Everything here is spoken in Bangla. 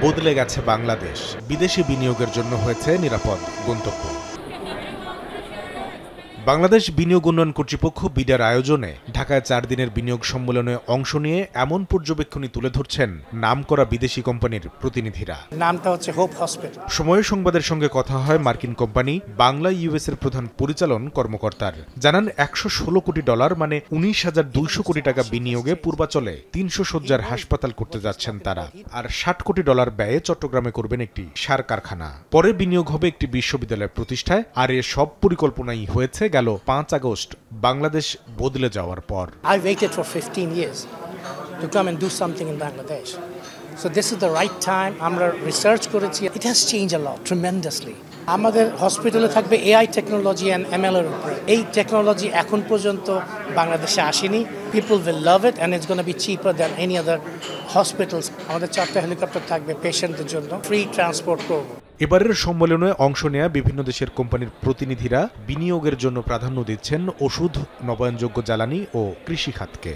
বদলে গেছে বাংলাদেশ, বিদেশি বিনিয়োগের জন্য হয়েছে নিরাপদ গন্তব্য। বাংলাদেশ বিনিয়োগ উন্নয়ন কর্তৃপক্ষ বিডার আয়োজনে ঢাকায় 4 দিনের বিনিয়োগ সম্মেলনে অংশ নিয়ে এমন পর্যবেক্ষণই তুলে ধরছেন নামকরা বিদেশি কোম্পানির প্রতিনিধিরা। নামটা হচ্ছে হোপ হসপিটাল। সময় সংবাদের সঙ্গে কথা হয় মার্কিন কোম্পানি বাংলা ইউএস এর প্রধান পরিচালন কর্মকর্তার। জানান $116 কোটি মানে 19,200 কোটি টাকা বিনিয়োগে পূর্বাচলে 300 শয্যার হাসপাতাল করতে যাচ্ছেন তারা। আর $60 কোটি ব্যয়ে চট্টগ্রামে করবেন একটি সার কারখানা। পরে বিনিয়োগ হবে একটি বিশ্ববিদ্যালয় প্রতিষ্ঠায়। আর এ সব পরিকল্পনাই হয়েছে গেল 5 আগস্ট বাংলাদেশ বদলে যাওয়ার পর। I waited for 15 years to come and do something in Bangladesh. So this is the right time. আমরা রিসার্চ করেছি। It has changed a lot tremendously. আমাদের হসপিটালে থাকবে AI টেকনোলজি এন্ড ML এর উপরে। এই টেকনোলজি এখন পর্যন্ত বাংলাদেশে আসেনি। People will love it and it's going to be cheaper than any other hospitals. আমাদের 4টা হেলিকপ্টার থাকবে পেশেন্টদের জন্য, ফ্রি ট্রান্সপোর্ট করব। এবারের সম্মেলনে অংশ নেয়া বিভিন্ন দেশের কোম্পানির প্রতিনিধিরা বিনিয়োগের জন্য প্রাধান্য দিচ্ছেন ওষুধ, নবায়নযোগ্য জ্বালানি ও কৃষি খাতকে।